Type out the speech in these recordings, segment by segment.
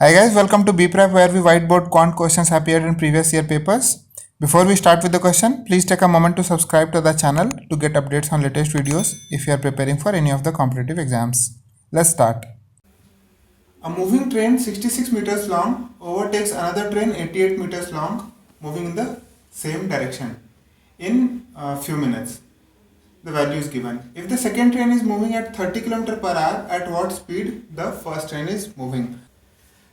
Hi guys, welcome to BPrep where we whiteboard quant questions appeared in previous year papers. Before we start with the question, please take a moment to subscribe to the channel to get updates on latest videos if you are preparing for any of the competitive exams. Let's start. A moving train 66 meters long overtakes another train 88 meters long moving in the same direction in a few minutes. The value is given. If the second train is moving at 30 km per hour, at what speed the first train is moving?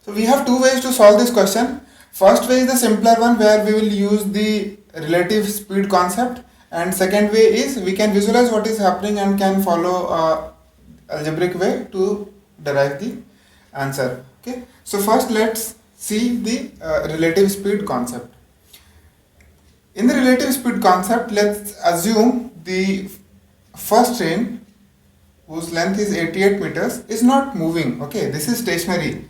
So we have two ways to solve this question. First way is the simpler one where we will use the relative speed concept, and second way is we can visualize what is happening and can follow a algebraic way to derive the answer. Okay. So first let's see the relative speed concept. In the relative speed concept, let's assume the first train whose length is 88 meters is not moving. Okay, this is stationary.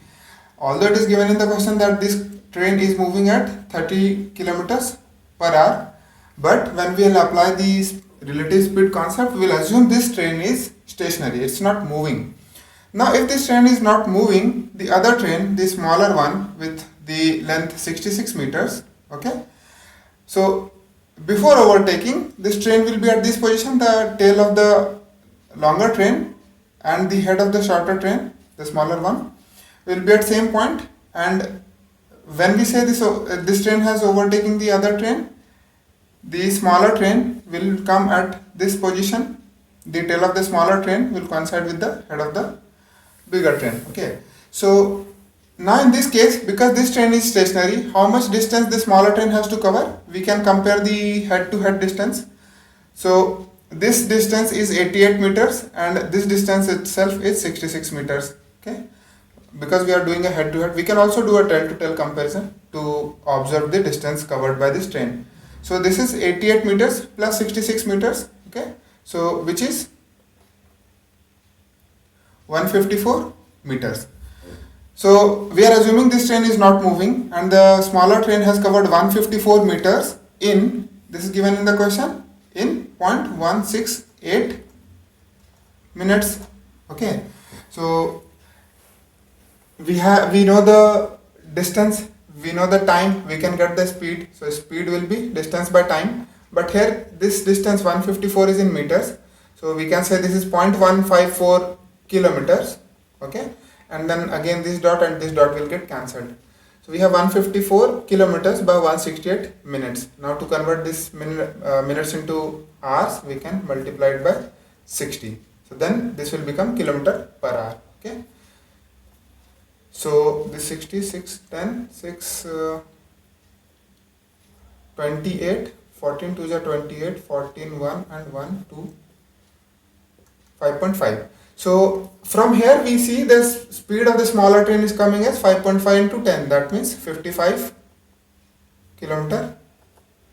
Although it is given in the question that this train is moving at 30 kilometers per hour, but when we will apply the relative speed concept, we will assume this train is stationary, it's not moving. Now if this train is not moving, the other train, the smaller one with the length 66 meters, okay, so before overtaking, this train will be at this position, the tail of the longer train and the head of the shorter train, the smaller one, will be at same point, and when we say this train has overtaken the other train, the smaller train will come at this position, the tail of the smaller train will coincide with the head of the bigger train. Okay, so now in this case, because this train is stationary, how much distance the smaller train has to cover? We can compare the head to head distance. So this distance is 88 meters and this distance itself is 66 meters. Okay, because we are doing a head to head, we can also do a tail to tail comparison to observe the distance covered by this train. So this is 88 meters plus 66 meters. Okay, so which is 154 meters. So we are assuming this train is not moving and the smaller train has covered 154 meters in, this is given in the question, in 0.168 minutes. Okay, so we know the distance, we know the time, we can get the speed. So speed will be distance by time, but here this distance 154 is in meters, so we can say this is 0.154 kilometers. Okay, and then again this dot and this dot will get cancelled. So we have 154 kilometers by 168 minutes. Now to convert this minutes into hours, we can multiply it by 60. So then this will become kilometer per hour. Okay, so this 66, 10, 6, 28, 14 2 is 28, 14 1 and 1 2, 5.5. So from here we see the speed of the smaller train is coming as 5.5 into 10, that means 55 kilometer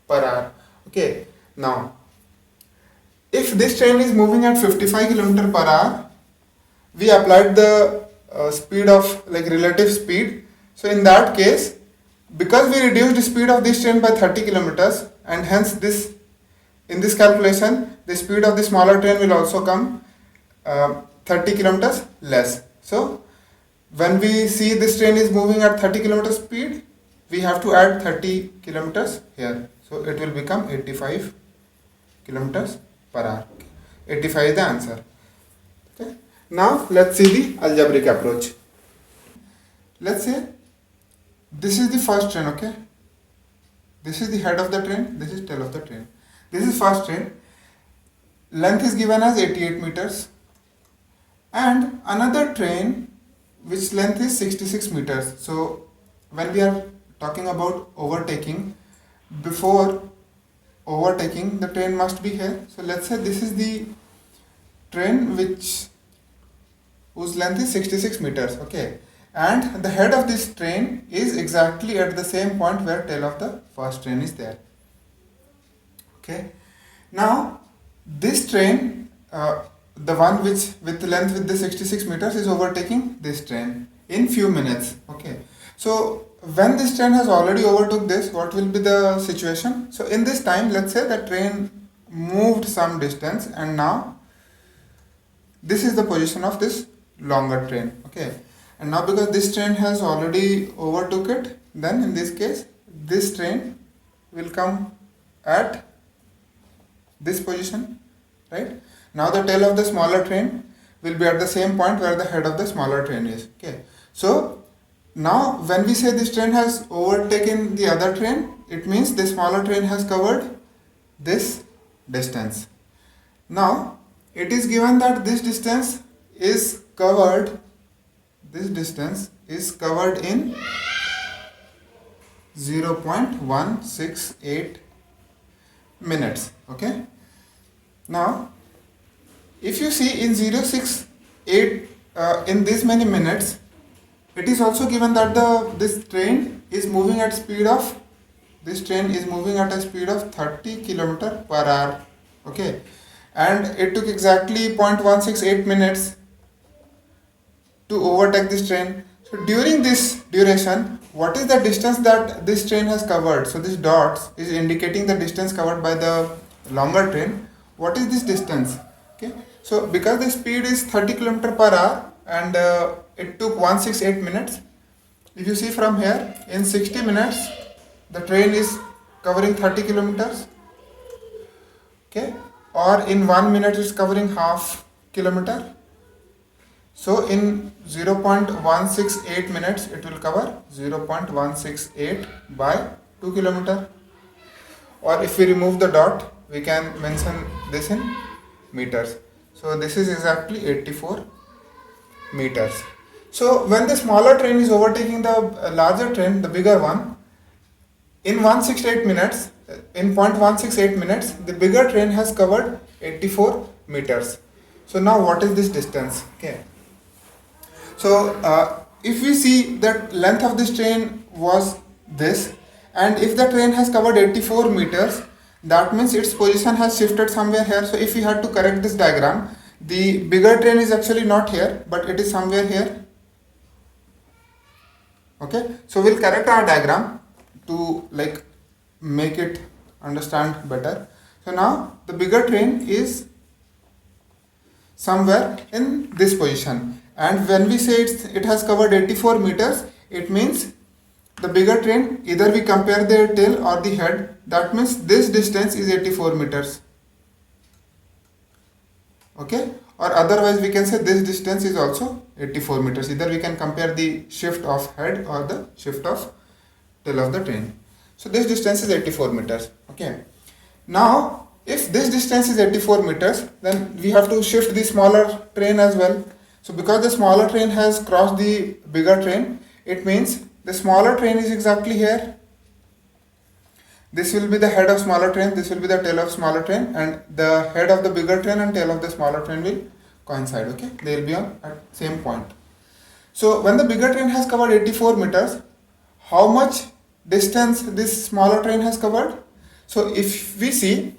per hour. Okay, now if this train is moving at 55 kilometer per hour, we applied the speed of like relative speed. So in that case, because we reduced the speed of this train by 30 kilometers, and hence this in this calculation the speed of the smaller train will also come 30 kilometers less. So when we see this train is moving at 30 kilometers speed, we have to add 30 kilometers here, so it will become 85 kilometers per hour. 85 is the answer. Okay, now let's see the algebraic approach. Let's say this is the first train. Okay, this is the head of the train, this is tail of the train. This is first train, length is given as 88 meters, and another train which length is 66 meters. So when we are talking about overtaking, before overtaking the train must be here. So let's say this is the train whose length is 66 meters. Okay, and the head of this train is exactly at the same point where tail of the first train is there. Okay, now this train, the one which with the length with the 66 meters is overtaking this train in few minutes. Okay, so when this train has already overtook this, what will be the situation? So in this time, let's say the train moved some distance and now this is the position of this longer train. Okay, And now because this train has already overtook it, then in this case this train will come at this position, right? Now the tail of the smaller train will be at the same point where the head of the smaller train is. Okay, so now when we say this train has overtaken the other train, it means the smaller train has covered this distance. Now it is given that this distance is covered in 0.168 minutes. Okay, now if you see in 0.68 in this many minutes, it is also given that this train is moving at a speed of 30 kilometer per hour. Okay, and it took exactly 0.168 minutes to overtake this train. So during this duration, what is the distance that this train has covered? So this dots is indicating the distance covered by the longer train. What is this distance? Okay, so because the speed is 30 km per hour and it took 168 minutes, if you see from here, in 60 minutes the train is covering 30 kilometers. Okay, or in 1 minute it's covering half kilometer. So in 0.168 minutes it will cover 0.168 by 2 kilometer. Or if we remove the dot, we can mention this in meters. So this is exactly 84 meters. So when the smaller train is overtaking the larger train, the bigger one, in 168 minutes, in 0.168 minutes, the bigger train has covered 84 meters. So now what is this distance? Okay. So if we see that length of this train was this, and if the train has covered 84 meters, that means its position has shifted somewhere here. So if we had to correct this diagram, the bigger train is actually not here, but it is somewhere here. Okay, so we'll correct our diagram to make it understand better. So now the bigger train is somewhere in this position, and when we say it has covered 84 meters, it means the bigger train, either we compare their tail or the head, that means this distance is 84 meters. Okay, or otherwise we can say this distance is also 84 meters. Either we can compare the shift of head or the shift of tail of the train. So this distance is 84 meters. Okay, now if this distance is 84 meters, then we have to shift the smaller train as well. So because the smaller train has crossed the bigger train, it means the smaller train is exactly here. This will be the head of smaller train, this will be the tail of smaller train, and the head of the bigger train and tail of the smaller train will coincide. Okay, they will be on at same point. So when the bigger train has covered 84 meters, how much distance this smaller train has covered? So if we see,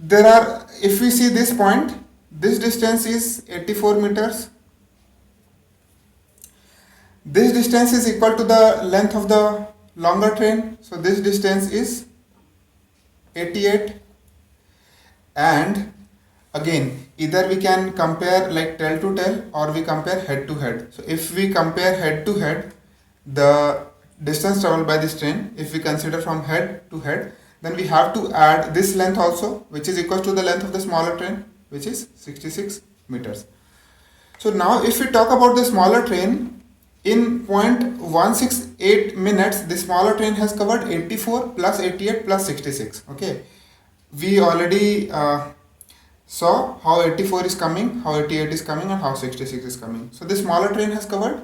if we see this point, this distance is 84 meters. This distance is equal to the length of the longer train. So this distance is 88. And again, either we can compare like tail to tail or we compare head to head. So if we compare head to head, the distance traveled by this train, if we consider from head to head, then we have to add this length also, which is equal to the length of the smaller train, which is 66 meters. So now if we talk about the smaller train, in 0.168 minutes, the smaller train has covered 84 plus 88 plus 66. Okay, we already saw how 84 is coming, how 88 is coming, and how 66 is coming. So the smaller train has covered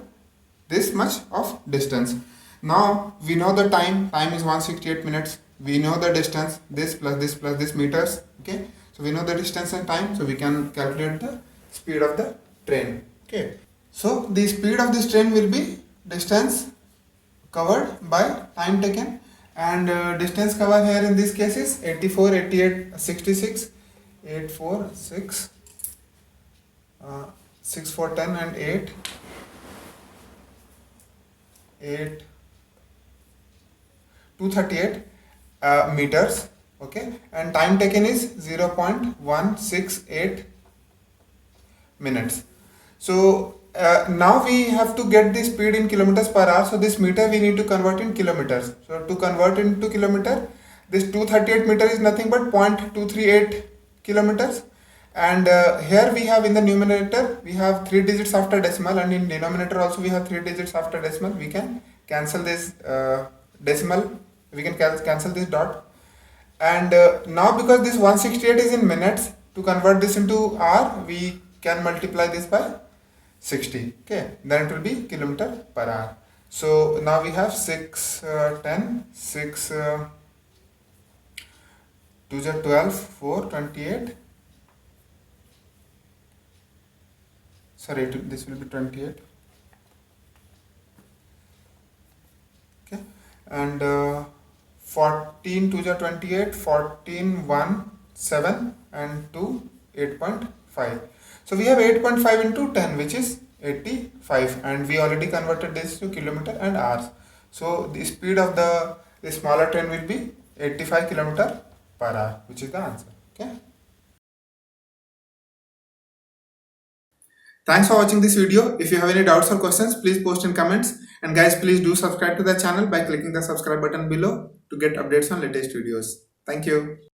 this much of distance. Now we know the time is 168 minutes. We know the distance, this plus this meters. Okay, so we know the distance and time, so we can calculate the speed of the train. Okay, so the speed of this train will be distance covered by time taken, and distance covered here in this case is 84, 88, 66, 8, 4, 6, 6, 4, 10 and 8, 238 meters. Okay, and time taken is 0.168 minutes. So now we have to get the speed in kilometers per hour. So this meter we need to convert in kilometers. So to convert into kilometer, this 238 meter is nothing but 0.238 kilometers. And here we have in the numerator we have 3 digits after decimal, and in denominator also we have 3 digits after decimal. We can cancel this decimal, we can cancel this dot. And now because this 168 is in minutes, to convert this into hour we can multiply this by 60. Okay, then it will be kilometer per hour. So now we have 6 10 6 2 is 12 4 28. Sorry, this will be 28. Okay, and 14 2 is 28, 14 1 7, and 2 8.5. So we have 8.5 into 10, which is 85, and we already converted this to kilometer and hours. So the speed of the smaller train will be 85 kilometer per hour, which is the answer. Okay. Thanks for watching this video. If you have any doubts or questions, please post in comments. And guys, please do subscribe to the channel by clicking the subscribe button below to get updates on latest videos. Thank you.